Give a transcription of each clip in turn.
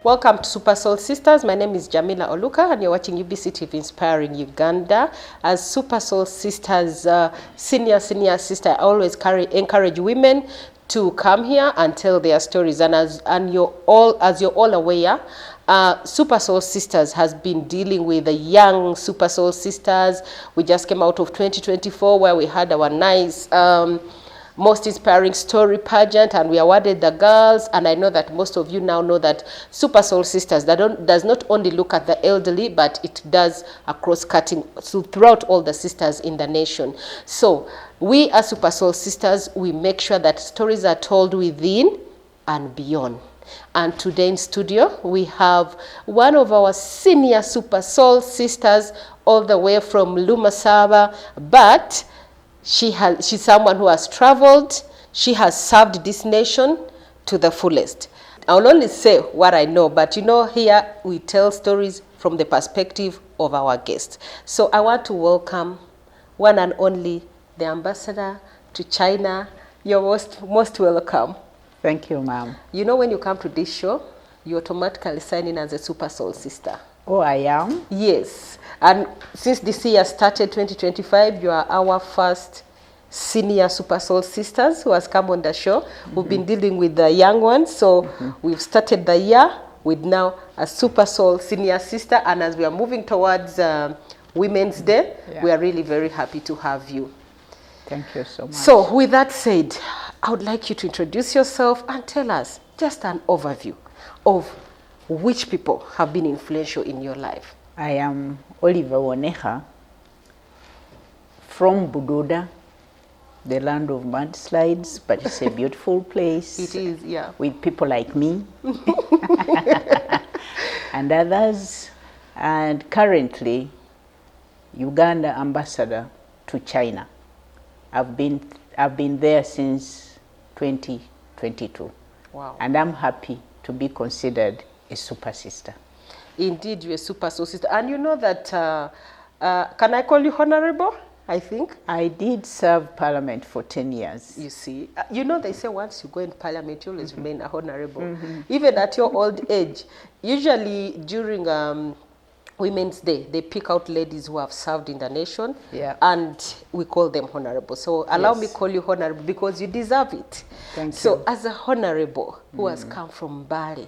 Welcome to Super Soul Sisters. My name is Jamila Oluka and you're watching UBC TV Inspiring Uganda. As Super Soul Sisters, senior sister, I always encourage women to come here and tell their stories. And as you're all aware, Super Soul Sisters has been dealing with the young Super Soul Sisters. We just came out of 2024 where we had our nice most inspiring story pageant and we awarded the girls. And I know that most of you now know that Super Soul Sisters does not only look at the elderly, but it does a cross-cutting throughout all the sisters in the nation. So we as Super Soul Sisters, we make sure that stories are told within and beyond. And today in studio, we have one of our senior Super Soul Sisters all the way from Lumasaba, but she's someone who has traveled. She has served this nation to the fullest. I'll only say what I know, but you know, here we tell stories from the perspective of our guests. So I want to welcome one and only, the ambassador to China. You're most welcome. Thank you, ma'am. You know, when you come to this show, you automatically sign in as a Super Soul Sister. Oh, I am? Yes. And since this year started, 2025, you are our first senior Super Soul Sisters who has come on the show. We've been dealing with the young ones. So we've started the year with now a Super Soul senior sister. And as we are moving towards Women's Day, we are really very happy to have you. Thank you so much. So with that said, I would like you to introduce yourself and tell us just an overview of which people have been influential in your life. I am Oliver Wonekha from Bududa, the land of mudslides, but it's a beautiful place. It is, yeah. With people like me and others. And currently, Uganda ambassador to China. I've been there since 2022. Wow. And I'm happy to be considered a super sister. Indeed, you're a Super Soul Sister. And you know that, can I call you honorable, I think? I did serve parliament for 10 years. You see, you know they say once you go in parliament, you always remain a honorable. Even at your old age, usually during Women's Day, they pick out ladies who have served in the nation, and we call them honorable. So allow me call you honorable because you deserve it. Thank you. So as a honorable who has come from Mbale,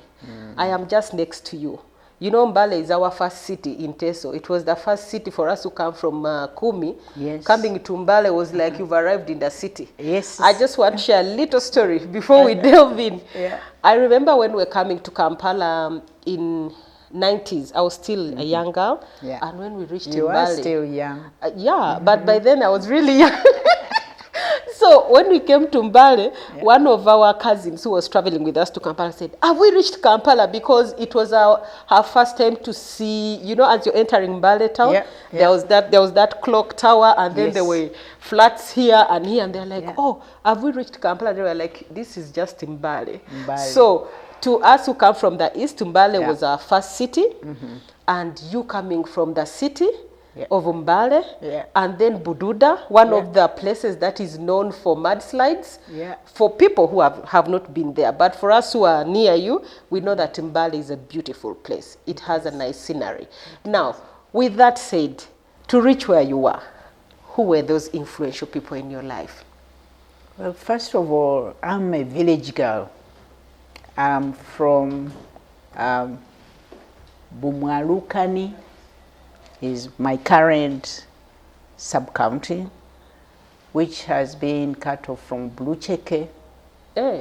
I am just next to you. You know, Mbale is our first city in Teso. It was the first city for us to come from Kumi. Yes. Coming to Mbale was like you've arrived in the city. Yes. I just want to share a little story before we delve in. Yeah. I remember when we were coming to Kampala in 90s, I was still a young girl. Yeah. And when we reached You Mbale, are still young. yeah, but by then I was really young. So when we came to Mbale, one of our cousins who was traveling with us to Kampala said, have we reached Kampala? Because it was her first time to see, you know, as you're entering Mbale town, there was that clock tower, and then there were flats here, and they're like, oh, have we reached Kampala? They were like, this is just Mbale. So to us who come from the east, Mbale was our first city, and you coming from the city of Mbale, and then Bududa, one of the places that is known for mudslides, for people who have not been there. But for us who are near you, we know that Mbale is a beautiful place. It has a nice scenery. Now, with that said, to reach where you are, who were those influential people in your life? Well, first of all, I'm a village girl. I'm from Bumwalukani, is my current sub-county, which has been cut off from Blucheke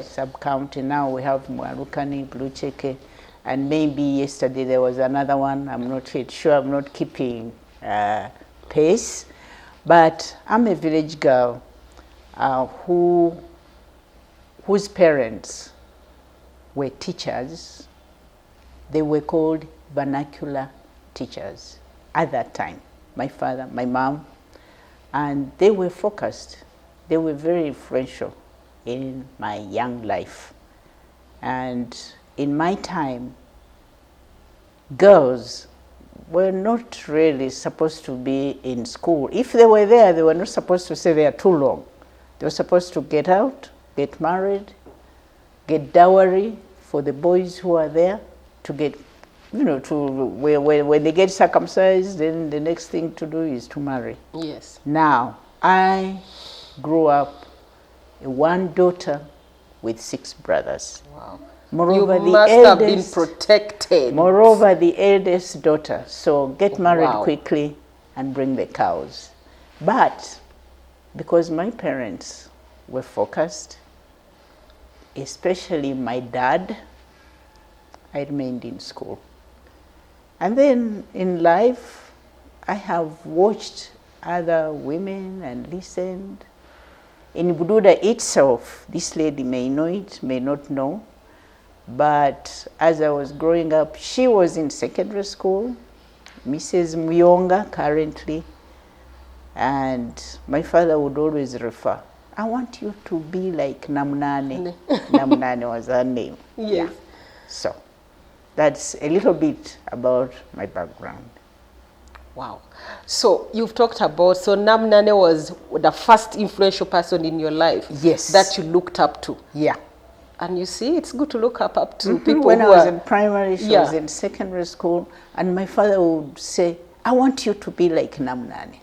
sub-county. Now we have Mwalukani, Blucheke, and maybe yesterday there was another one. I'm not yet sure. I'm not keeping pace. But I'm a village girl whose parents were teachers. They were called vernacular teachers at that time. My father, my mom, and they were focused. They were very influential in my young life. And in my time, girls were not really supposed to be in school. If they were there, they were not supposed to stay there too long. They were supposed to get out, get married, get dowry for the boys who are there, to get, when they get circumcised, then the next thing to do is to marry. Yes. Now, I grew up one daughter with 6 brothers. Wow. Moreover, You must have been protected. Moreover, the eldest daughter. So get married Wow. quickly and bring the cows. But because my parents were focused, especially my dad, I remained in school. And then in life, I have watched other women and listened. In Bududa itself, this lady may know it, may not know, but as I was growing up, she was in secondary school, Mrs. Myonga currently, and my father would always refer, I want you to be like Namunane. Namunane was her name. Yes. Yeah. So that's a little bit about my background. Wow. So you've talked about, so Namunane was the first influential person in your life. Yes. That you looked up to. Yeah. And you see, it's good to look up to people When who I was are, in primary, she was in secondary school, and my father would say, I want you to be like Namunane,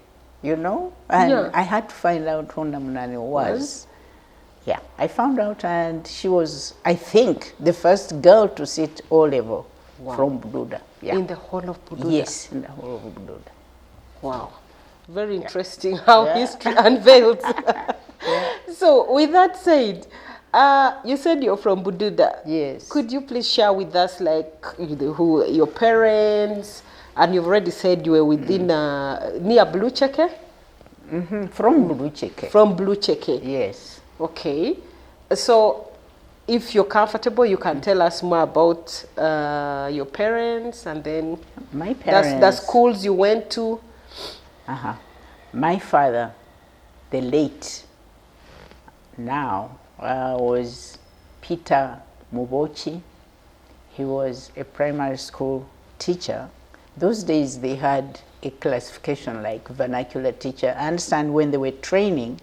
And I had to find out who Namunane was. Yeah, I found out, and she was, I think, the first girl to sit O-level from Bududa. Yeah. in the whole of Bududa. Yes, in the whole of Bududa. Wow. Very interesting how history unveils. So with that said, you said you're from Bududa. Yes. Could you please share with us, like, who your parents, and you've already said you were within near Blucheke? From Blucheke. From Blucheke. Yes. Okay. So if you're comfortable, you can tell us more about your parents, and then My parents. the schools you went to. My father, the late, now, was Peter Mubochi. He was a primary school teacher. Those days they had a classification like vernacular teacher. I understand when they were training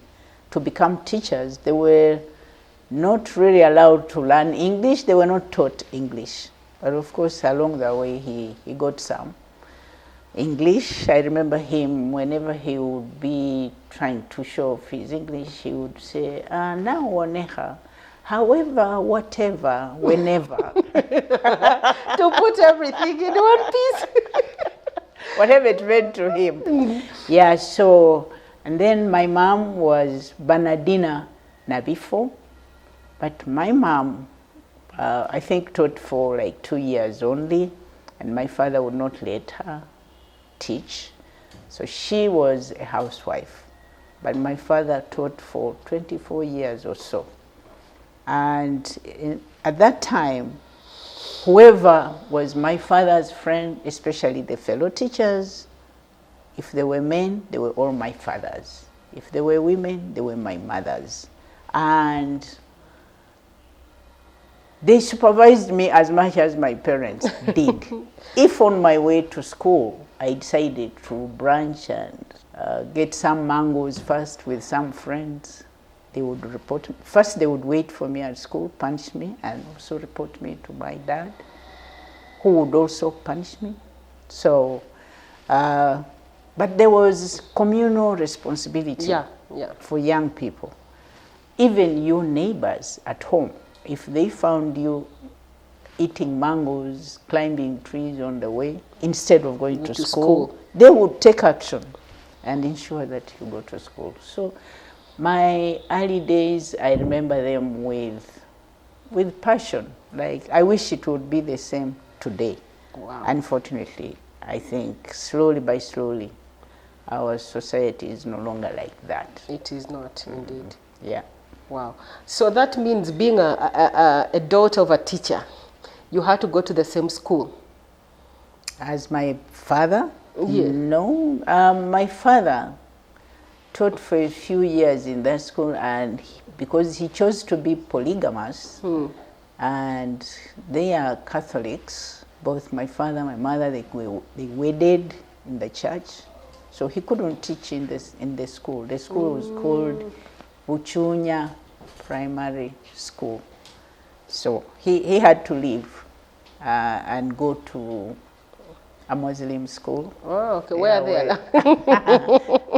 to become teachers, they were not really allowed to learn English. They were not taught English. But of course, along the way, he got some English. I remember him, whenever he would be trying to show off his English, he would say, now Wonekha, however, whatever, whenever. To put everything in one piece. Whatever it meant to him. Yeah, so, and then my mom was Bernardina Nabifo, but my mom, I think, taught for like 2 years only, and my father would not let her teach. So she was a housewife, but my father taught for 24 years or so. And at that time, whoever was my father's friend, especially the fellow teachers, if they were men, they were all my fathers. If they were women, they were my mothers. And they supervised me as much as my parents did. If on my way to school, I decided to branch and get some mangoes first with some friends, they would report. First, they would wait for me at school, punish me, and also report me to my dad, who would also punish me. So, but there was communal responsibility for young people. Even your neighbors at home, if they found you eating mangoes, climbing trees on the way, instead of going to school, they would take action and ensure that you go to school. So my early days, I remember them with passion. Like, I wish it would be the same today. Wow. Unfortunately, I think slowly by slowly, our society is no longer like that. It is not, indeed. Yeah. Wow. So that means being a daughter of a teacher, you had to go to the same school? As my father? Yeah. No. My father taught for a few years in that school, and because he chose to be polygamous, and they are Catholics, both my father and my mother, they wedded in the church, so he couldn't teach in the school. The school was called Buchunya Primary School. So he had to leave and go to a Muslim school. Oh, okay. Where are they?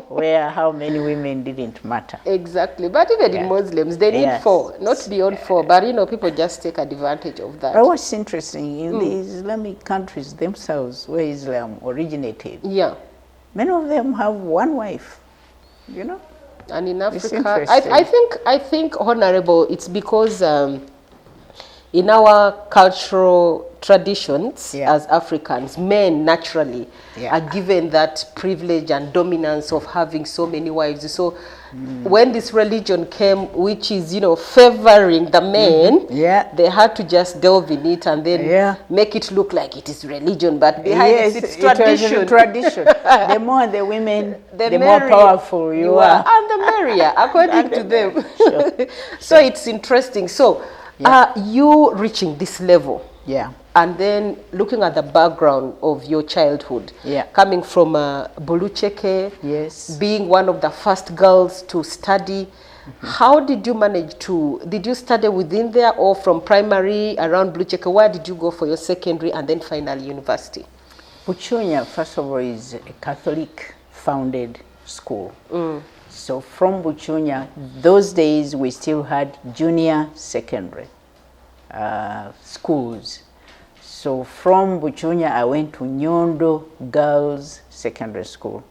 Where how many women didn't matter. Exactly. But even in Muslims, they need 4, not beyond 4. But, you know, people just take advantage of that. But what's interesting, in the Islamic countries themselves, where Islam originated, many of them have one wife, you know. And in Africa, I think, Honorable, it's because in our cultural traditions as Africans, men naturally are given that privilege and dominance of having so many wives. So when this religion came, which is, you know, favoring the men, they had to just delve in it and then make it look like it is religion, but behind it's tradition. The more the women, the more powerful you are. And the merrier, according to them. So it's interesting. So you reaching this level, and then looking at the background of your childhood, coming from Bulucheke, being one of the first girls to study, how did you manage to, did you study within there or from primary around Bulucheke? Where did you go for your secondary and then finally university? Buchunya, first of all, is a Catholic founded school. So from Buchunya, those days we still had junior secondary schools. So from Buchunya, I went to Nyondo Girls Secondary School.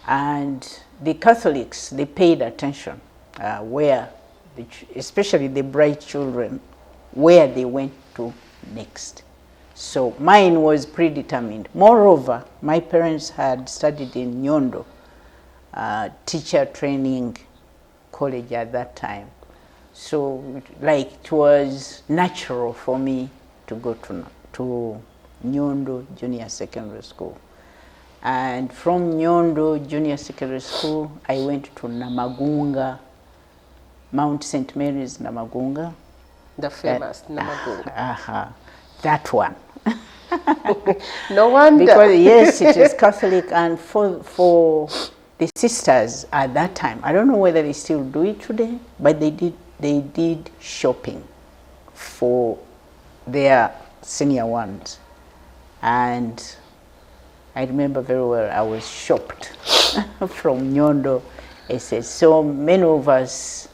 And the Catholics, they paid attention where, especially the bright children, where they went to next. So mine was predetermined. Moreover, my parents had studied in Nyondo, teacher training college at that time. So like it was natural for me to go to Nyondo Junior Secondary School. And from Nyondo Junior Secondary School, I went to Namagunga, Mount St. Mary's Namagunga. The famous Namagunga. That one. No wonder. Because yes, it is Catholic, and for the sisters at that time, I don't know whether they still do it today, but they did shopping for their senior ones. And I remember very well, I was shocked from Nyondo. It says, so many of us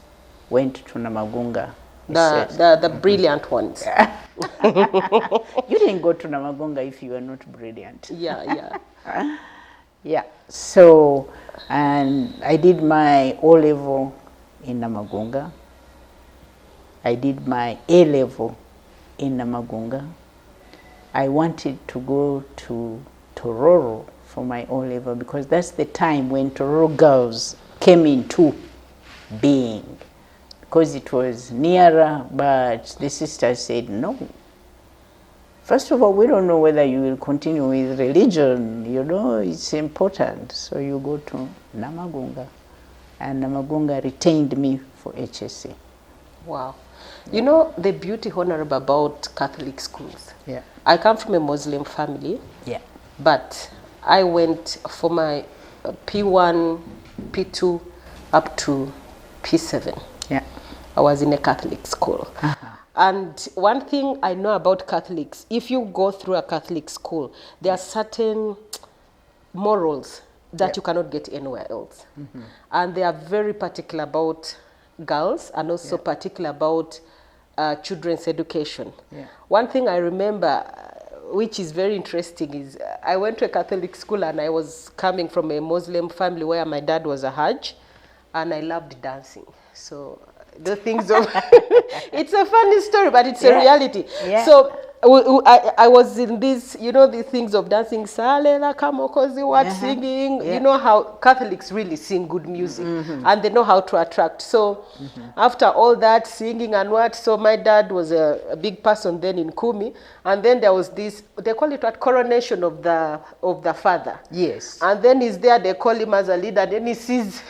went to Namagunga. The brilliant ones. You didn't go to Namagunga if you were not brilliant. Yeah. So, and I did my O-level in Namagunga. I did my A-level in Namagunga. I wanted to go to Tororo for my O-level because that's the time when Tororo girls came into being. Because it was nearer, but the sisters said no. First of all, we don't know whether you will continue with religion, you know, it's important. So you go to Namagunga, and Namagunga retained me for HSC. Wow. You know, the beauty, Honorable, about Catholic schools. Yeah. I come from a Muslim family. Yeah. But I went for my P1, P2, up to P7. Yeah. I was in a Catholic school. And one thing I know about Catholics, if you go through a Catholic school, there are certain morals that you cannot get anywhere else. And they are very particular about girls and also particular about children's education. One thing I remember, which is very interesting, is I went to a Catholic school and I was coming from a Muslim family where my dad was a Hajj, and I loved dancing. So the things of it's a funny story, but it's a reality. So I was in this, you know, the things of dancing, salela kamokozi, what singing. You know how Catholics really sing good music, and they know how to attract. So after all that singing and what, so my dad was a big person then in Kumi, and then there was this, they call it what, coronation of the father. Yes. And then he's there, they call him as a leader, and then he sees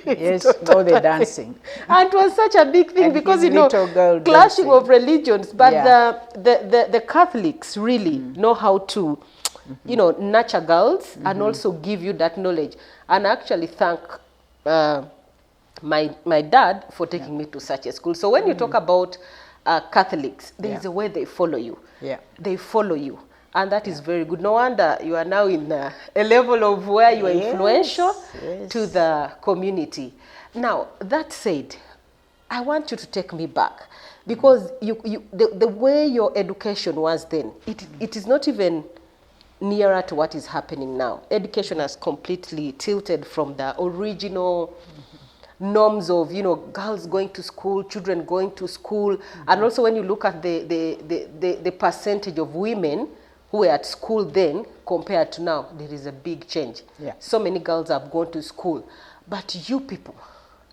yes, all the dancing. And it was such a big thing, and because, you know, clashing dancing of religions, but the Catholics really know how to, you know, nurture girls and also give you that knowledge. And I actually thank my dad for taking me to such a school. So when you talk about Catholics, there is Yeah. a way they follow you. Yeah. They follow you. And that is very good. No wonder you are now in a level of where you are Yes, influential yes. to the community. Now, that said, I want you to take me back, because the way your education was then, it is not even nearer to what is happening now. Education has completely tilted from the original norms of, you know, girls going to school, children going to school, and also when you look at the percentage of women who were at school then compared to now, there is a big change. Yeah. So many girls have gone to school, but you people,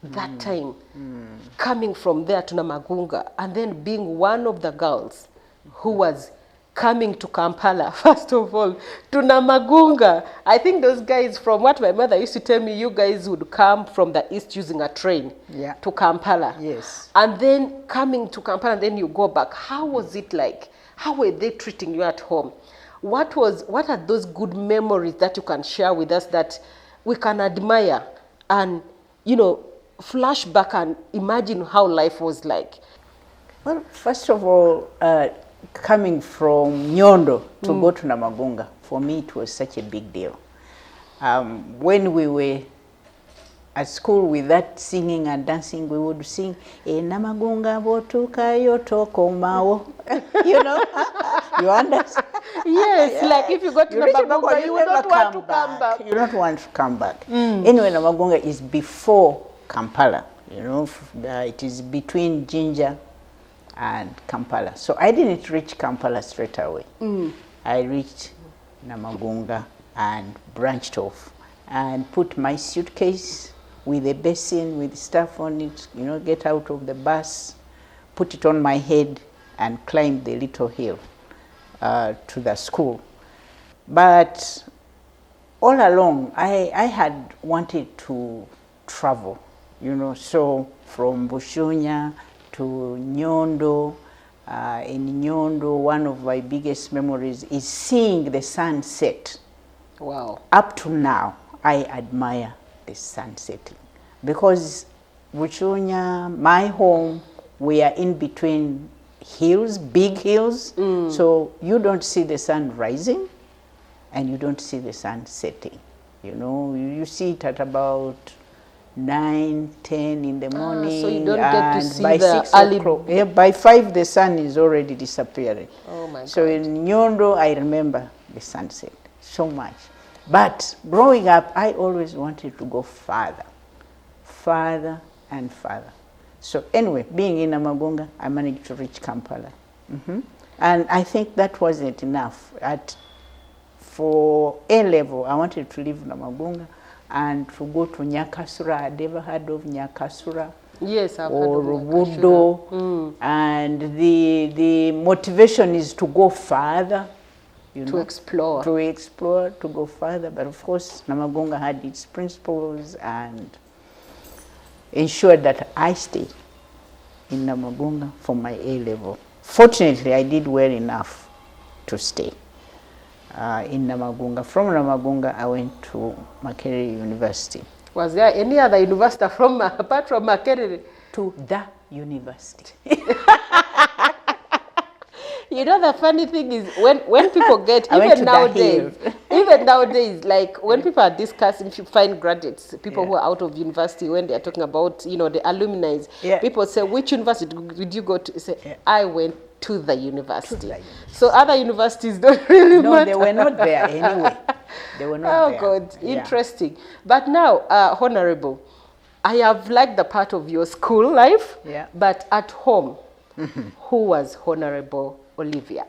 that time, coming from there to Namagunga, and then being one of the girls who was coming to Kampala, first of all, to Namagunga. I think those guys, from what my mother used to tell me, you guys would come from the east using a train to Kampala. Yes. And then coming to Kampala, and then you go back. How was it like? How were they treating you at home? What are those good memories that you can share with us that we can admire and, you know, flash back and imagine how life was like? Well, first of all, coming from Nyondo to go to Namagunga, for me it was such a big deal. When we were at school with that singing and dancing, we would sing, "E Namagunga botuka yotoko mao." You know, you understand? Yes, Yeah. like if you go to Namagunga, you will not want to come back. You don't want to come back. Anyway, Namagunga is before Kampala. You know, it is between Jinja and Kampala. So I didn't reach Kampala straight away. I reached Namagunga and branched off and put my suitcase with a basin with stuff on it, you know, get out of the bus, put it on my head and climb the little hill to the school. But all along, I had wanted to travel, you know, so from Bushunya to Nyondo. In Nyondo, one of my biggest memories is seeing the sunset. Wow. Up to now, I admire the sunset because Bushunya, my home, we are in between hills, big hills, so you don't see the sun rising and you don't see the sun setting. You know, you see it at about 9, 10 in the morning. So you don't get to see by the 6 early... o'clock, yeah, by 5 the sun is already disappearing. Oh my God. So in Nyondo, I remember the sunset so much. But growing up, I always wanted to go farther and farther. So anyway, being in Namagunga, I managed to reach Kampala. And I think that wasn't enough. For A level, I wanted to leave Namagunga and to go to Nyakasura. I'd never heard of Nyakasura. Yes, I've or heard of Rubudo. And the motivation is to go farther. You know, explore. To go further. But of course, Namagunga had its principles and ensured that I stayed in Namagunga for my A level. Fortunately, I did well enough to stay in Namagunga. From Namagunga, I went to Makerere University. Was there any other university apart from Makerere? To the university. You know, the funny thing is when people get, I went even nowadays, like when people are discussing, if you find graduates, people who are out of university, when they are talking about, you know, the alumni, people say, which university did you go to? Say, I went to the university. So other universities don't really matter. No, they were not there anyway. They were not there. Oh God, interesting. But now, Honorable, I have liked the part of your school life, but at home, who was Honorable Olivia?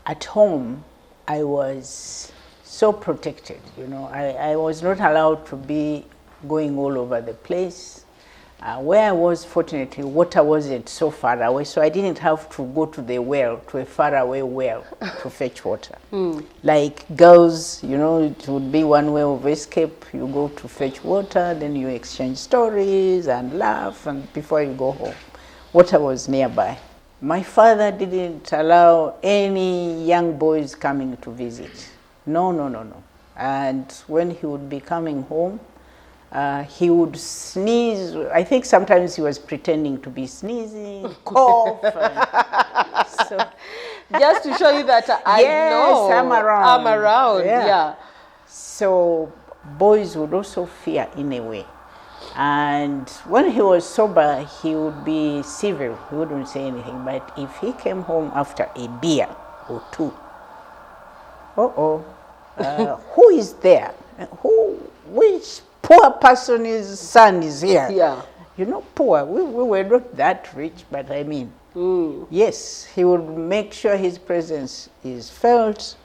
At home, I was so protected, you know. I was not allowed to be going all over the place. Where I was, fortunately, water wasn't so far away, so I didn't have to go to the well, to a faraway well, to fetch water. Like girls, you know, it would be one way of escape. You go to fetch water, then you exchange stories and laugh, and before you go home, water was nearby. My father didn't allow any young boys coming to visit. No. And when he would be coming home, He would sneeze. I think sometimes he was pretending to be sneezing, cough. So, just to show you that I know I'm around. I'm around. Yeah. So boys would also fear in a way. And when he was sober, he would be civil. He wouldn't say anything. But if he came home after a beer or two, who is there? Which poor person's son is here? Yeah. You know, poor. We were not that rich, but I mean, yes, he would make sure his presence is felt,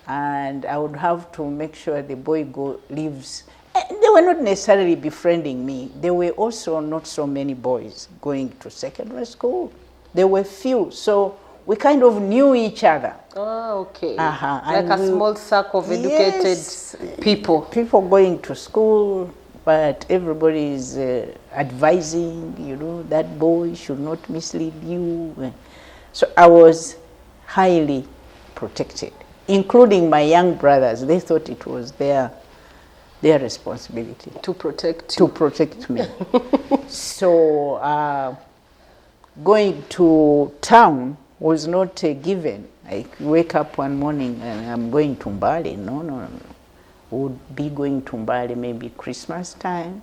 and I would have to make sure the boy lives. They were not necessarily befriending me. There were also not so many boys going to secondary school. There were few, so we kind of knew each other. Oh, okay. Like a small circle of educated people. People going to school, but everybody is advising, you know, that boy should not mislead you. So I was highly protected, including my young brothers. They thought it was their responsibility to protect me. So going to town was not a given. I wake up one morning and I'm going to Mbale. No. Would be going to Mbale maybe Christmas time.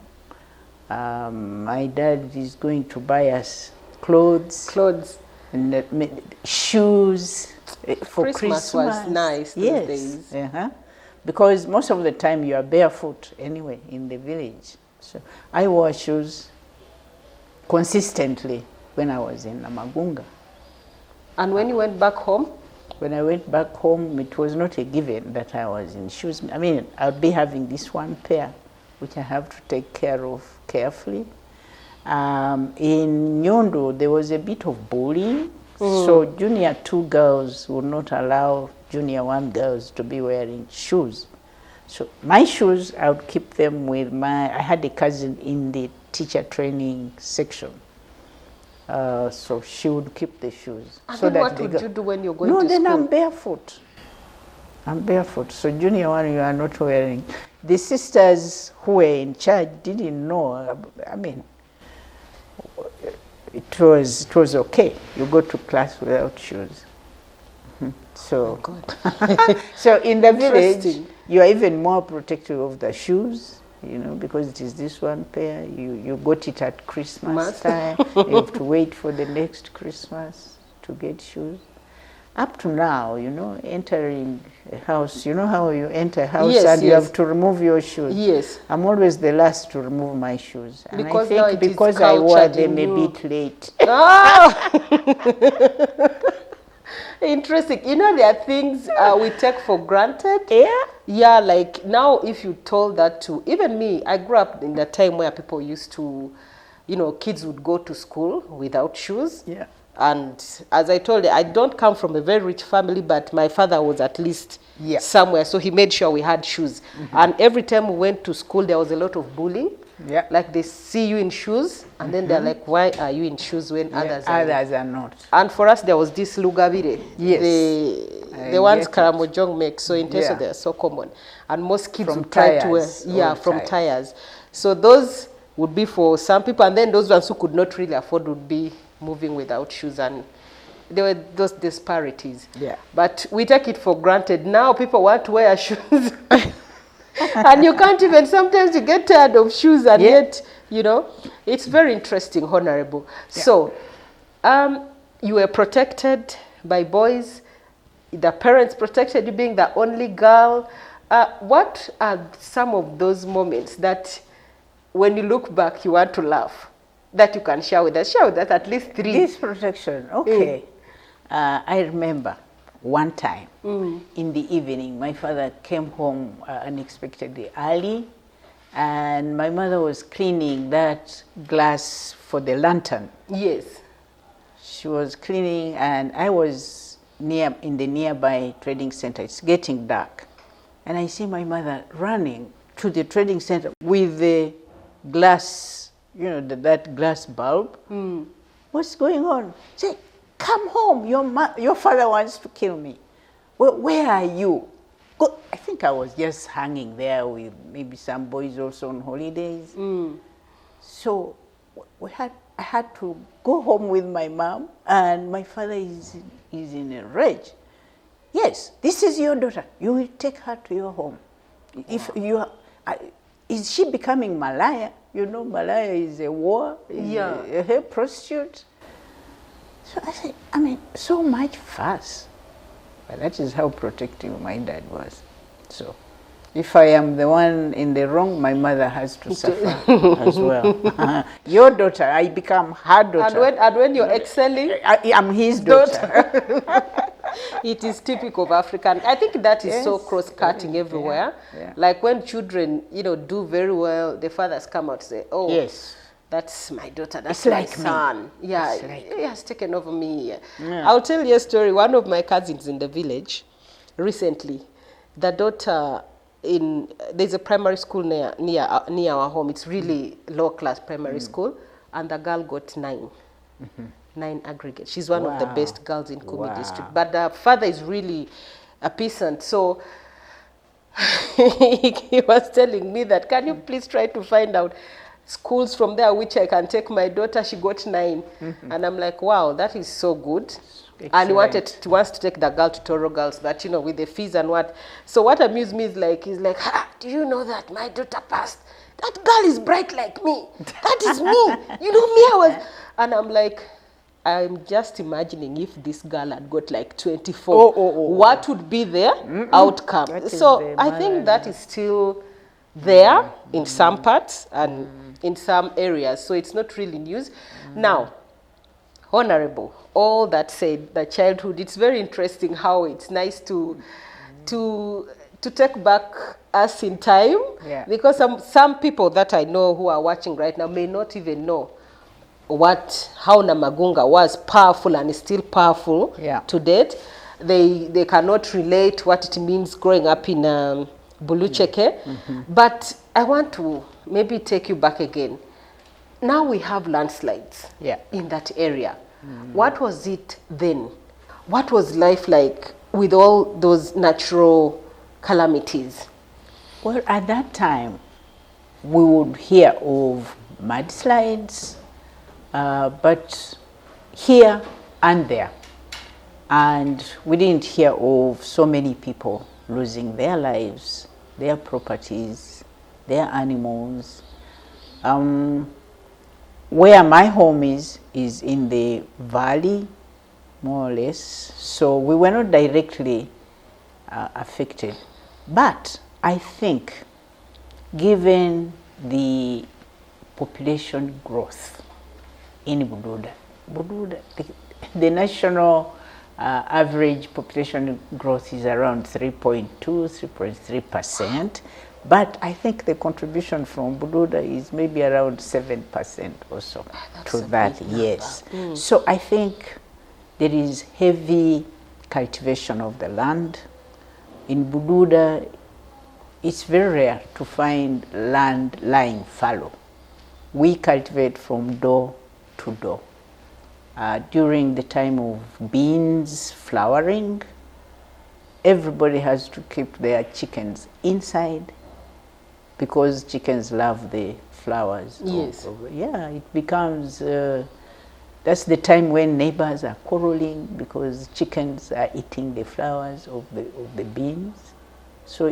My dad is going to buy us clothes, and shoes for Christmas. Was nice those days. Because most of the time you are barefoot anyway in the village. So I wore shoes consistently when I was in Namagunga. And when you went back home? When I went back home, it was not a given that I was in shoes. I mean, I'll be having this one pair, which I have to take care of carefully. In Nyondo, there was a bit of bullying. So junior 2 girls would not allow junior 1 girls to be wearing shoes. So my shoes, I would keep them with I had a cousin in the teacher training section. So she would keep the shoes. And so then what would you do when you're going to school? No, then I'm barefoot. So junior 1, you are not wearing. The sisters who were in charge didn't know. I mean, it was okay. You go to class without shoes. So, so in the village, you are even more protective of the shoes, you know, because it is this one pair. You got it at Christmas time. You have to wait for the next Christmas to get shoes. Up to now, you know, entering a house, you know how you enter a house you have to remove your shoes. Yes. I'm always the last to remove my shoes. And because I think because I wore them a bit late. Interesting. You know, there are things we take for granted. Yeah. Yeah, like now if you told that to, even me, I grew up in the time where people used to, you know, kids would go to school without shoes. Yeah. And as I told you, I don't come from a very rich family, but my father was at least somewhere. So he made sure we had shoes. And every time we went to school, there was a lot of bullying. Yeah. Like they see you in shoes, and then they're like, why are you in shoes when others are not? And for us, there was this lugabire. Yes. The ones Karamojong make, so in Teso they are so common. And most kids would try to wear, from tires. So those would be for some people, and then those ones who could not really afford would be moving without shoes, and there were those disparities. Yeah. But we take it for granted. Now people want to wear shoes. And you can't even, sometimes you get tired of shoes, and yet, you know, it's very interesting, Honorable. Yeah. So, you were protected by boys, the parents protected you being the only girl. What are some of those moments that, when you look back, you want to laugh, that you can share with us? Share with us at least 3. This protection, okay. I remember one time in the evening, my father came home unexpectedly early, and my mother was cleaning that glass for the lantern. Yes. She was cleaning, and I was in the nearby trading center. It's getting dark. And I see my mother running to the trading center with the glass, you know, that glass bulb. What's going on? Say, come home, your father wants to kill me. Where are you? I think I was just hanging there with maybe some boys also on holidays. So I had to go home with my mom, and my father is in a rage. Yes, this is your daughter. You will take her to your home. If you is she becoming Malaya? You know, Malaya is a war, a prostitute. So I said, I mean, so much fuss. But that is how protective my dad was. So if I am the one in the wrong, my mother has to suffer as well. Your daughter, I become her daughter. And when you're excelling, I'm his daughter. It is typical of African. I think that is so cross-cutting everywhere. Like when children, do very well, the fathers come out and say, "Oh, yes, that's my daughter. That's my son. Yeah, he has taken over me." I'll tell you a story. One of my cousins in the village, recently, the daughter there's a primary school near our home. It's really low-class primary school, and the girl got 9. 9 aggregate. She's one of the best girls in Kumi district. But the father is really a peasant. So he was telling me that, can you please try to find out schools from there which I can take my daughter? She got 9. And I'm like, wow, that is so good. Excellent. And he wants to take the girl to Toro Girls, that, with the fees and what. So what amused me is he's like, do you know that my daughter passed? That girl is bright like me. That is me. Me, and I'm like, I'm just imagining if this girl had got like 24, what would be the outcome? So I think that is still there in some parts and in some areas. So it's not really news. Now, Honorable, all that said, the childhood, it's very interesting how it's nice to take back us in time. Because some people that I know who are watching right now may not even know how Namagunga was powerful and is still powerful to date. They cannot relate what it means growing up in Bulucheke. But I want to maybe take you back again. Now we have landslides in that area. What was it then? What was life like with all those natural calamities? Well, at that time, we would hear of mudslides, but here and there. And we didn't hear of so many people losing their lives, their properties, their animals. Where my home is in the valley, more or less. So we were not directly affected. But I think, given the population growth in Bududa, the national average population growth is around 3.2, 3.3%. But I think the contribution from Bududa is maybe around 7% or so to that, yes. So I think there is heavy cultivation of the land. In Bududa, it's very rare to find land lying fallow. We cultivate from door to door. During the time of beans flowering, everybody has to keep their chickens inside because chickens love the flowers. Yes. It becomes, that's the time when neighbors are quarreling because chickens are eating the flowers of the beans. So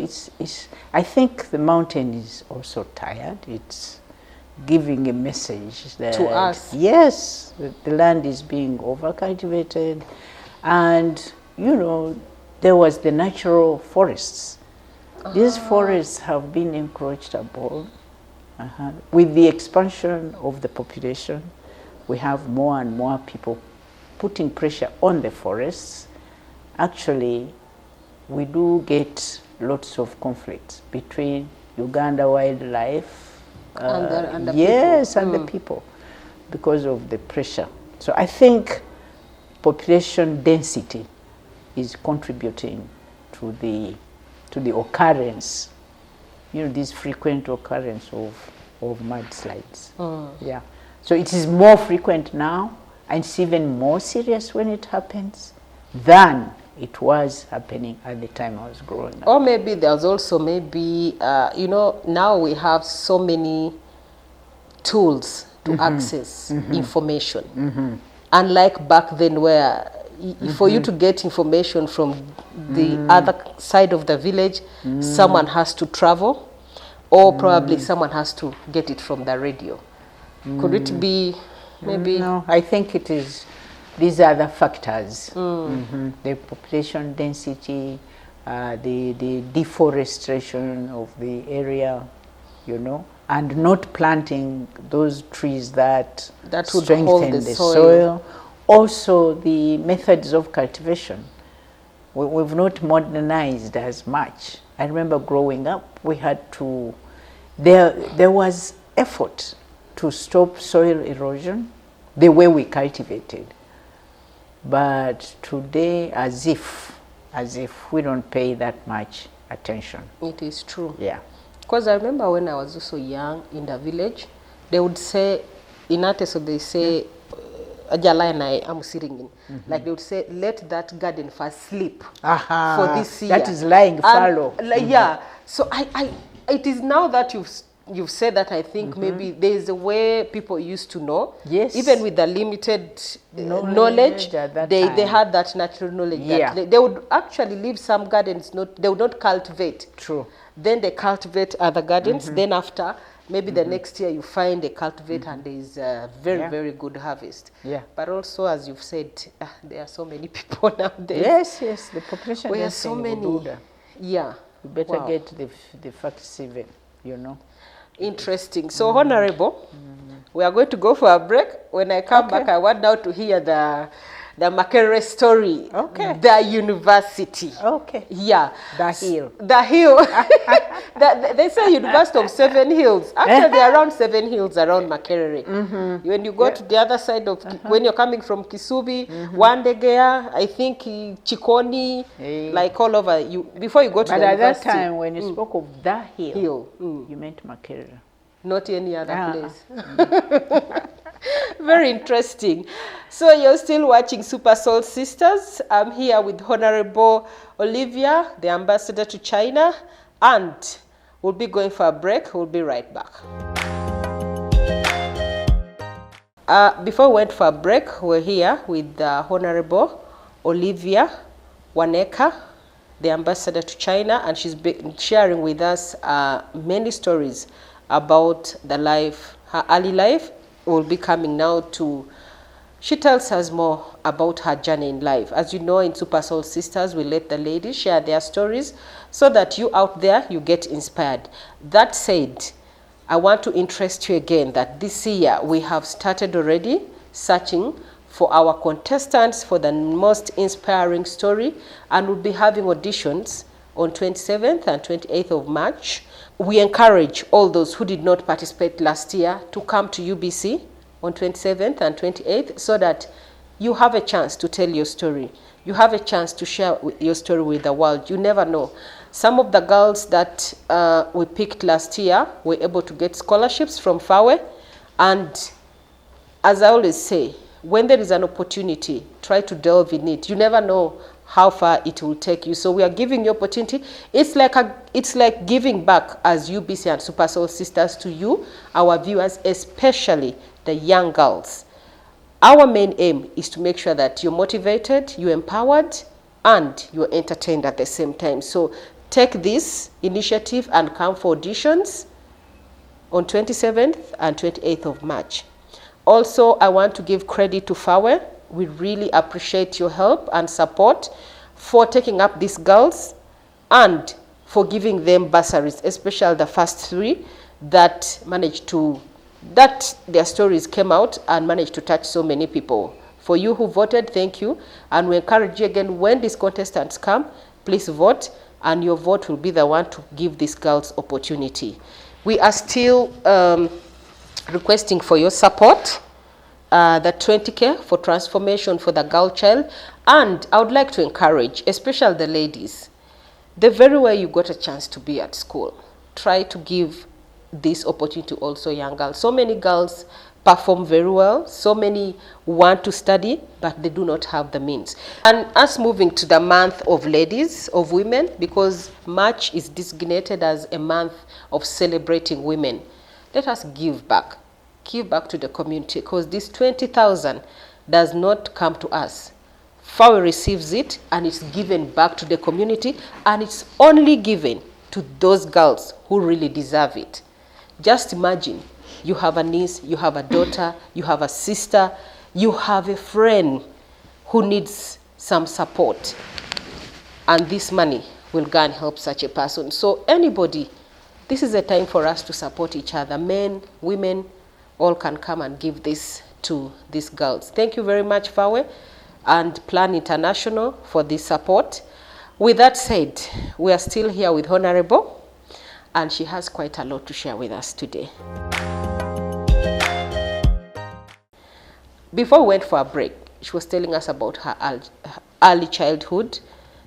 I think the mountain is also tired. It's giving a message that to us, yes, the land is being over-cultivated, and there was the natural forests. These forests have been encroached upon. With the expansion of the population, we have more and more people putting pressure on the forests. Actually, we do get lots of conflicts between Uganda wildlife and the yes, people. And the people because of the pressure. So I think population density is contributing to the occurrence, this frequent occurrence of mudslides. Yeah. So it is more frequent now, and it's even more serious when it happens than it was happening at the time I was growing up. Or maybe there's also maybe, you know, now we have so many tools to access information. Unlike back then where for you to get information from the other side of the village, someone has to travel, or probably someone has to get it from the radio. Could it be maybe? No, I think it is, these are the factors. The population density, the deforestation of the area, you know, and not planting those trees that would strengthen hold the the soil. soil. Also, the methods of cultivation. We've not modernized as much. I remember growing up, we had to, there was effort to stop soil erosion the way we cultivated. But today, as if we don't pay that much attention. It is true. Yeah. Because I remember when I was also young in the village, they would say, in Ateso they say, Ajala and I am sitting in. Like they would say, let that garden first sleep for this year. That is lying fallow. Yeah. So it is now that you've said that, I think maybe there is a way people used to know. Yes. Even with the limited knowledge, at that they time. had that natural knowledge. Yeah. That they would actually leave some gardens, they would not cultivate. True. Then they cultivate other gardens. Then after, maybe the next year you find a cultivate and there is a very, very good harvest. Yeah. But also, as you've said, there are so many people nowadays. Yes, the population We are is so many. Yeah. You better Wow. get the facts even, you know. Interesting. So, Honorable, we are going to go for a break. When I come back, I want now to hear the Makerere story. Okay. The university. Okay. Yeah. The hill. The hill. They say University of Seven Hills. Actually, there are around 7 hills around Makerere. When you go to the other side of, when you're coming from Kisubi, Wandegea, I think Chikoni, like all over. Before you go to But the at university. that time, when you spoke of the hill, Hill. you meant Makerere. Not any other place. Very interesting. So you're still watching Super Soul Sisters. I'm here with Honorable Olivia, the ambassador to China, and we'll be going for a break. We'll be right back. Before we went for a break, we're here with Honorable Olivia Wonekha, the ambassador to China, and she's been sharing with us many stories about her early life. Will be coming now to, she tells us more about her journey in life. As you know, in Super Soul Sisters, we let the ladies share their stories so that you out there, you get inspired. That said, I want to interest you again that this year we have started already searching for our contestants for the most inspiring story, and we'll be having auditions on 27th and 28th of March. We encourage all those who did not participate last year to come to UBC on 27th and 28th so that you have a chance to tell your story. You have a chance to share your story with the world. You never know. Some of the girls that we picked last year were able to get scholarships from FAWE. And as I always say, when there is an opportunity, try to delve in it. You never know how far it will take you. So we are giving you opportunity. It's like giving back as UBC and Super Soul Sisters to you, our viewers, especially the young girls. Our main aim is to make sure that you're motivated, you're empowered, and you're entertained at the same time. So take this initiative and come for auditions on 27th and 28th of March. Also, I want to give credit to FAWE. We really appreciate your help and support for taking up these girls and for giving them bursaries, especially the first 3 that their stories came out and managed to touch so many people. For you who voted, thank you. And we encourage you again, when these contestants come, please vote, and your vote will be the one to give these girls opportunity. We are still requesting for your support. The 20K for transformation for the girl child. And I would like to encourage, especially the ladies, the very way you got a chance to be at school, try to give this opportunity to also young girls. So many girls perform very well. So many want to study, but they do not have the means. And us moving to the month of ladies, of women, because March is designated as a month of celebrating women. Let us give back to the community, because this 20,000 does not come to us. FAWE receives it and it's given back to the community, and it's only given to those girls who really deserve it. Just imagine, you have a niece, you have a daughter, you have a sister, you have a friend who needs some support, and this money will go and help such a person. So anybody, this is a time for us to support each other. Men, women, all can come and give this to these girls. Thank you very much, FAWE and Plan International, for this support. With that said, we are still here with Honorable, and she has quite a lot to share with us today. Before we went for a break, she was telling us about her early childhood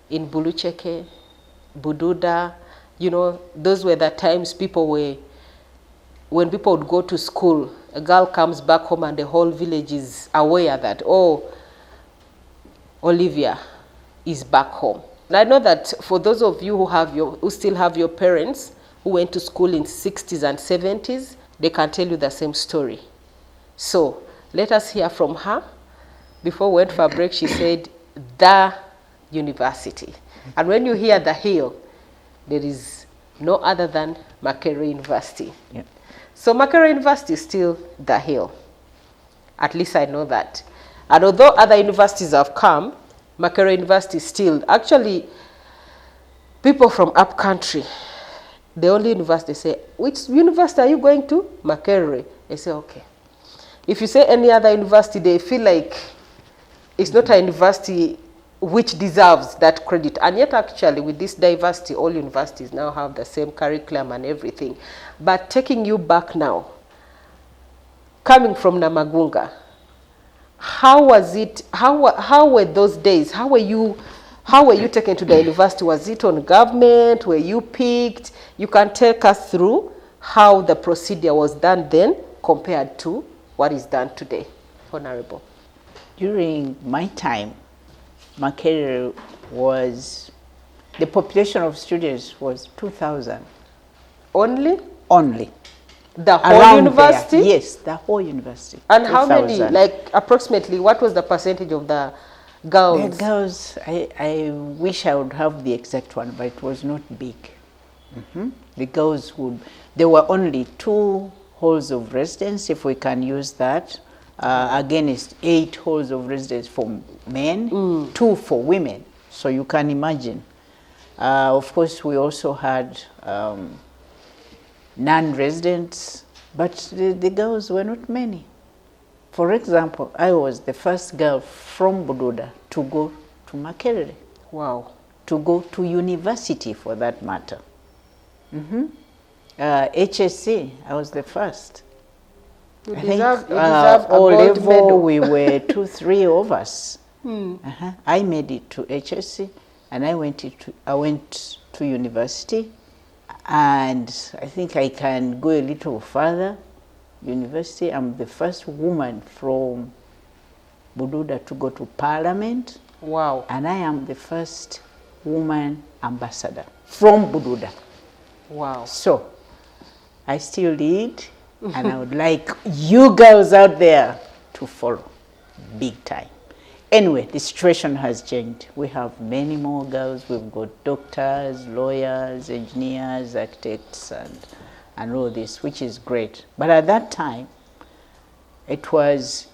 in Bulucheke, Bududa. You know, those were the times when people would go to school, a girl comes back home and the whole village is aware that, oh, Olivia is back home. And I know that for those of you who still have your parents who went to school in 60s and 70s, they can tell you the same story. So let us hear from her. Before we went for a break, she said, the university. And when you hear the hill, there is no other than Makerere University. Yep. So Makerere University is still the hill. At least I know that. And although other universities have come, Makerere University is still, actually, people from up country, the only university, say, which university are you going to? Makerere. They say, okay. If you say any other university, they feel like it's not a university which deserves that credit. And yet, actually, with this diversity, all universities now have the same curriculum and everything. But taking you back now, coming from Namagunga, how was it? How were those days? How were you taken to the university? Was it on government? Were you picked? You can take us through how the procedure was done then compared to what is done today, Honorable. During my time, Makerere the population of students was 2,000. Only? Only. The whole Around university? There. Yes, the whole university. And 2,000. How many, like approximately, what was the percentage of the girls? The girls, I wish I would have the exact one, but it was not big. The girls there were only 2 halls of residence, if we can use that. Against 8 halls of residence for men, 2 for women. So you can imagine. Of course, we also had non-residents, but the girls were not many. For example, I was the first girl from Bududa to go to Makerere. Wow. To go to university, for that matter. HSC, I was the first. You I deserve think a all gold level medal. we were 2-3 of us. I made it to HSC, and I went to university, and I think I can go a little further. University, I'm the first woman from Bududa to go to Parliament. Wow. And I am the first woman ambassador from Bududa. Wow. So I still lead, and I would like you girls out there to follow big time. Anyway, the situation has changed. We have many more girls. We've got doctors, lawyers, engineers, architects, and all this, which is great. But at that time, it was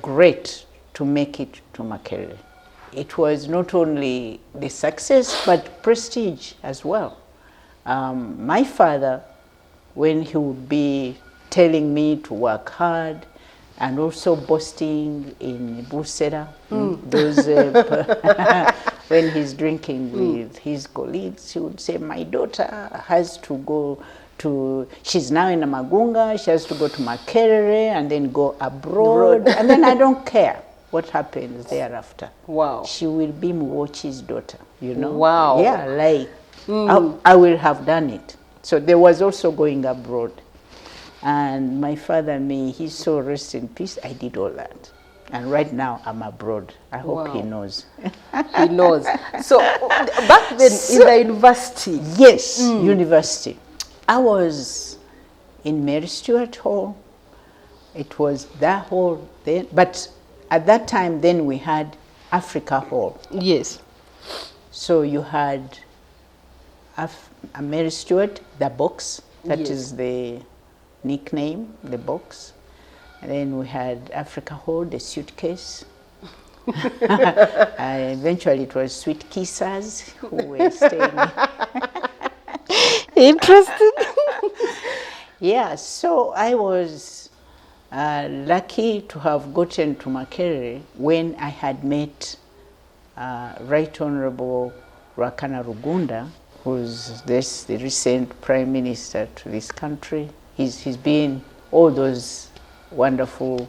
great to make it to Makerere. It was not only the success, but prestige as well. My father, when he would be telling me to work hard, and also boasting in Busera, those when he's drinking with his colleagues, he would say, my daughter has to go to, she's now in Namagunga, she has to go to Makerere and then go abroad, and then I don't care what happens thereafter. Wow. She will be Mwochi's daughter, you know? Wow. Yeah, like, I will have done it. So there was also going abroad. And my father, may he so rest in peace, I did all that. And right now I'm abroad. I hope he knows. He knows. So back then in the university. Yes, university. I was in Mary Stuart Hall. It was that hall then, but at that time then we had Africa Hall. Yes. So you had Mary Stuart, the box, that is the nickname, the box. And then we had Africa Hall, the suitcase. Eventually it was Sweet Kissers who were staying. Interesting. Yeah, so I was lucky to have gotten to Makerere when I had met Right Honorable Ruacana Rugunda, who's the recent Prime Minister to this country. He's been all those wonderful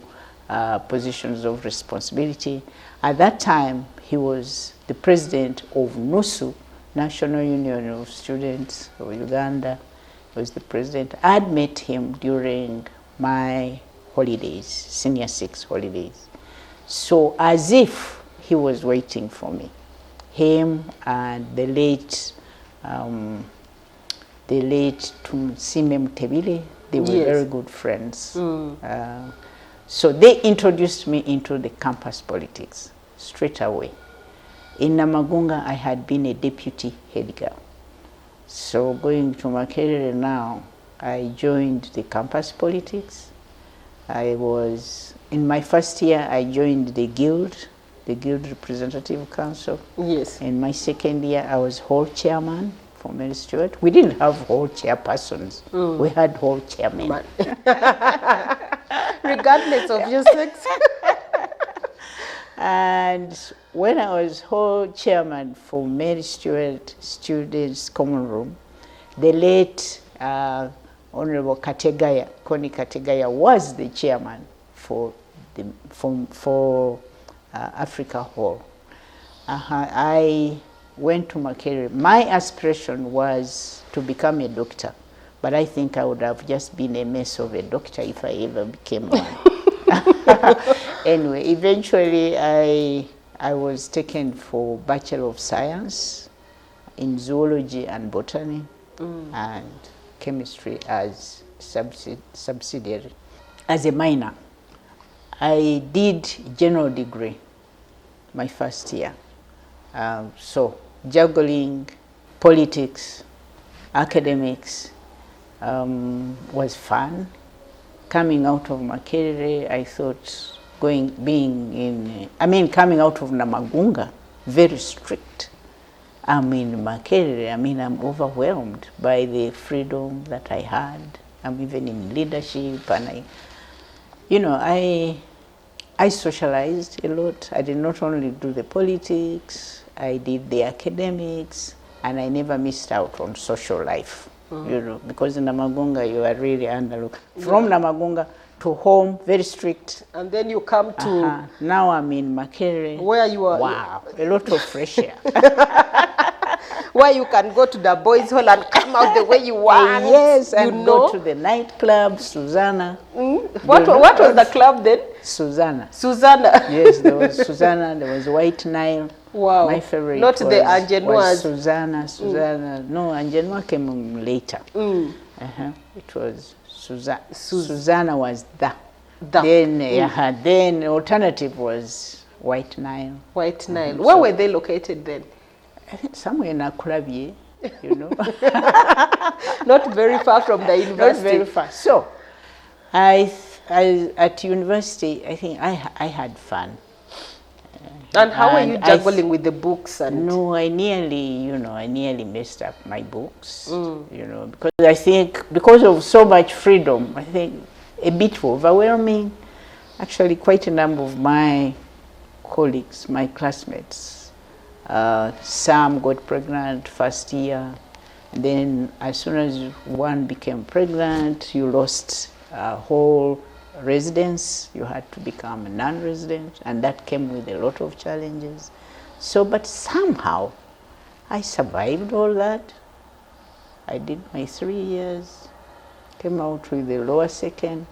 positions of responsibility. At that time, he was the president of NUSU, National Union of Students of Uganda. He was the president. I had met him during my holidays, Senior 6 holidays. So as if he was waiting for me. Him and the late Tumsime Mutebile, they were very good friends. So they introduced me into the campus politics straight away. In Namagunga, I had been a deputy head girl. So going to Makerere now, I joined the campus politics. I was, in my first year, I joined the Guild Representative Council. Yes. In my second year, I was hall chairman for Mary Stuart. We didn't have hall chairpersons. We had hall chairmen. Regardless of your sex. And when I was hall chairman for Mary Stuart Students' Common Room, the late Honorable Kategaya, Connie Kategaya, was the chairman for Africa Hall. I went to Makerere. My aspiration was to become a doctor, but I think I would have just been a mess of a doctor if I ever became one. Anyway, eventually I was taken for Bachelor of Science in Zoology and Botany and Chemistry as subsidiary. As a minor, I did general degree my first year. So juggling politics, academics was fun. Coming out of Makerere, I thought coming out of Namagunga, very strict. I'm in Makerere, I'm overwhelmed by the freedom that I had. I'm even in leadership, and I socialized a lot. I did not only do the politics, I did the academics, and I never missed out on social life. Because in Namagunga you are really underlooked. From Namagunga to home, very strict. And then you come to... Now I'm in Makerere. Where you are... Wow, a lot of fresh air. Where you can go to the boys' hall and come out the way you want. Yes, and go to the nightclub, Susanna. What was the club then? Susanna. Susanna. Yes, there was Susanna, there was White Nile. Wow. My favorite Not the Angenoise. Susanna. No, Angenoise came later. It was Susanna. Susanna was the. Then alternative was White Nile. White Nile. Where were they located then? I think somewhere in Akurabye, Not very far from the university. Not very far. So, at university, I think I had fun. And how were you juggling with the books? No, I nearly messed up my books. Because I think because of so much freedom, I think a bit overwhelming. Actually, quite a number of my colleagues, my classmates, some got pregnant first year. And then as soon as one became pregnant, you lost a whole residence. You had to become a non-resident, and that came with a lot of challenges. So, but somehow I survived all that. I did my 3 years, came out with the lower second.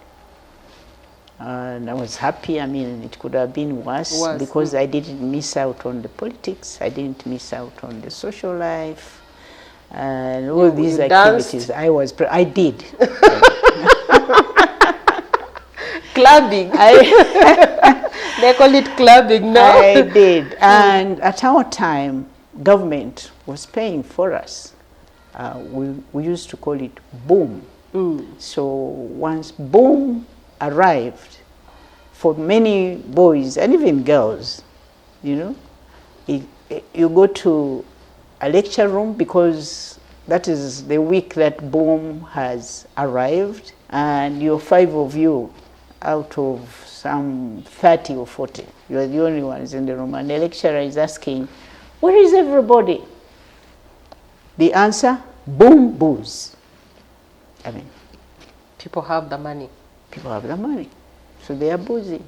And I was happy. I mean, it could have been worse because I didn't miss out on the politics. I didn't miss out on the social life and all these activities. Danced? I did. Clubbing. They call it clubbing now. I did. And at our time, government was paying for us. We used to call it boom. So once boom arrived, for many boys and even girls, you know, you go to a lecture room because that is the week that boom has arrived, and you're 5 of you out of some 30 or 40. You're the only ones in the room, and the lecturer is asking, where is everybody? The answer, boom, booze. I mean, people have the money. People have the money, so they are boozy.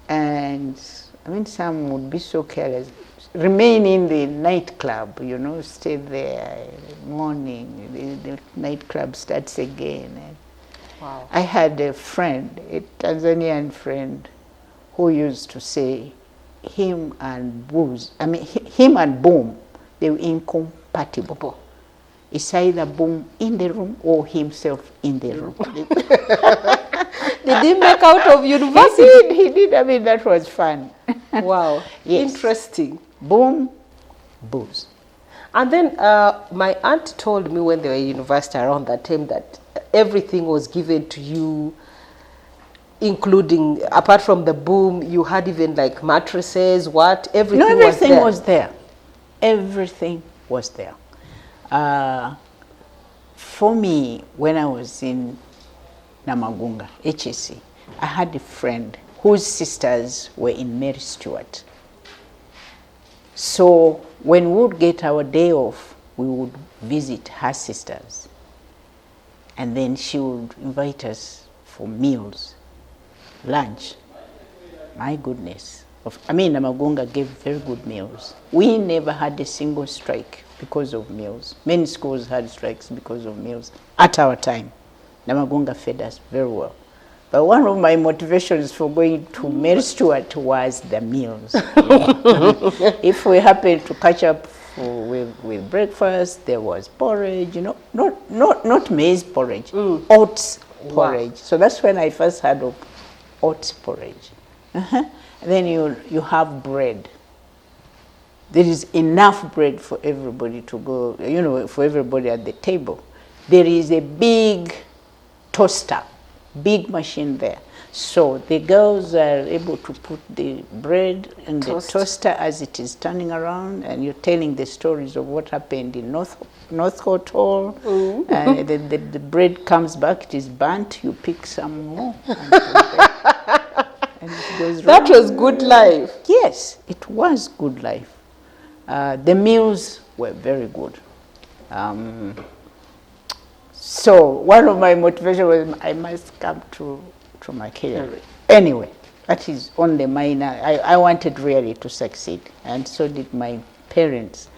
And I mean, some would be so careless, remain in the nightclub, you know, stay there morning, the nightclub starts again. And wow. I had a friend, a Tanzanian friend, who used to say him and booze, I mean, him and boom, they were incompatible. It's either boom in the room or himself in the room. Did he make out of university? He did. I mean, that was fun. Wow. Yes. Interesting. Boom, booze. And then my aunt told me when they were in university around that time that everything was given to you, including, apart from the boom, you had even like mattresses, everything was there. No, everything was there. Everything was there. For me, when I was in Namagunga, HSC, I had a friend whose sisters were in Mary Stuart. So when we would get our day off, we would visit her sisters. And then she would invite us for meals, lunch. My goodness. I mean, Namagunga gave very good meals. We never had a single strike because of meals. Many schools had strikes because of meals at our time. Namagunga fed us very well. But one of my motivations for going to Mary Stuart was the meals. If we happened to catch up with breakfast, there was porridge, you know, not maize porridge, oats porridge. Wow. So that's when I first heard of oats porridge. And then you have bread. There is enough bread for everybody to go, you know, for everybody at the table. There is a big toaster, big machine there. So the girls are able to put the bread in the toaster as it is turning around, and you're telling the stories of what happened in North Hotel. And the bread comes back, it is burnt, you pick some more. And it goes that was good life. Yes, it was good life. The meals were very good. So one of my motivations was I must come to Makerere. Anyway, that is on the minor. I wanted really to succeed, and so did my parents.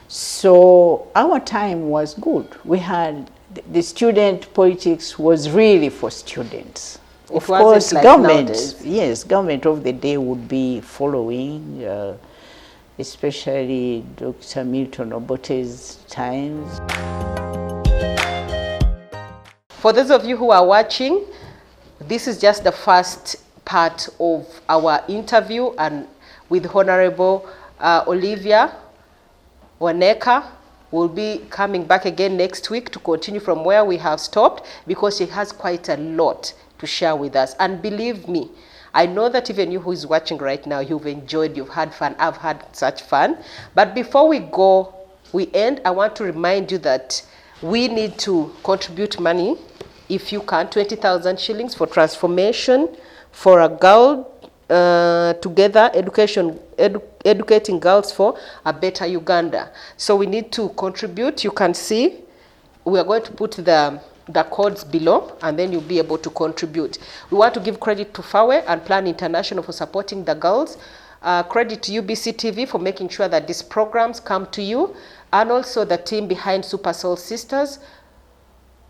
So our time was good. We had the student politics was really for students. Of course, like government, nowadays. Yes, government of the day would be following, especially Dr. Milton Obote's times. For those of you who are watching, this is just the first part of our interview and with Honorable Olivia Wonekha. We'll be coming back again next week to continue from where we have stopped, because she has quite a lot to share with us. And believe me, I know that even you who is watching right now, you've enjoyed, you've had fun. I've had such fun. But before we end, I want to remind you that we need to contribute money, if you can, 20,000 shillings for transformation for a girl together, educating girls for a better Uganda. So we need to contribute. You can see we are going to put the codes below, and then you'll be able to contribute. We want to give credit to FAWE and Plan International for supporting the girls. Credit to UBC TV for making sure that these programs come to you, and also the team behind Super Soul Sisters.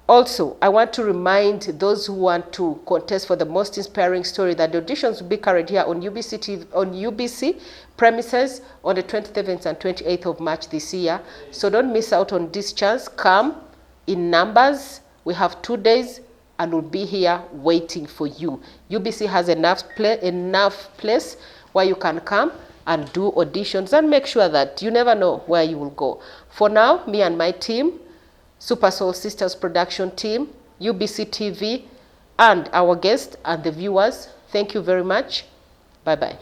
Also, I want to remind those who want to contest for the most inspiring story that the auditions will be carried here on UBC premises on the 27th and 28th of March this year. So don't miss out on this chance. Come in numbers. We have 2 days and we'll be here waiting for you. UBC has enough place where you can come and do auditions, and make sure that you never know where you will go. For now, me and my team, Super Soul Sisters production team, UBC TV, and our guests and the viewers, thank you very much. Bye-bye.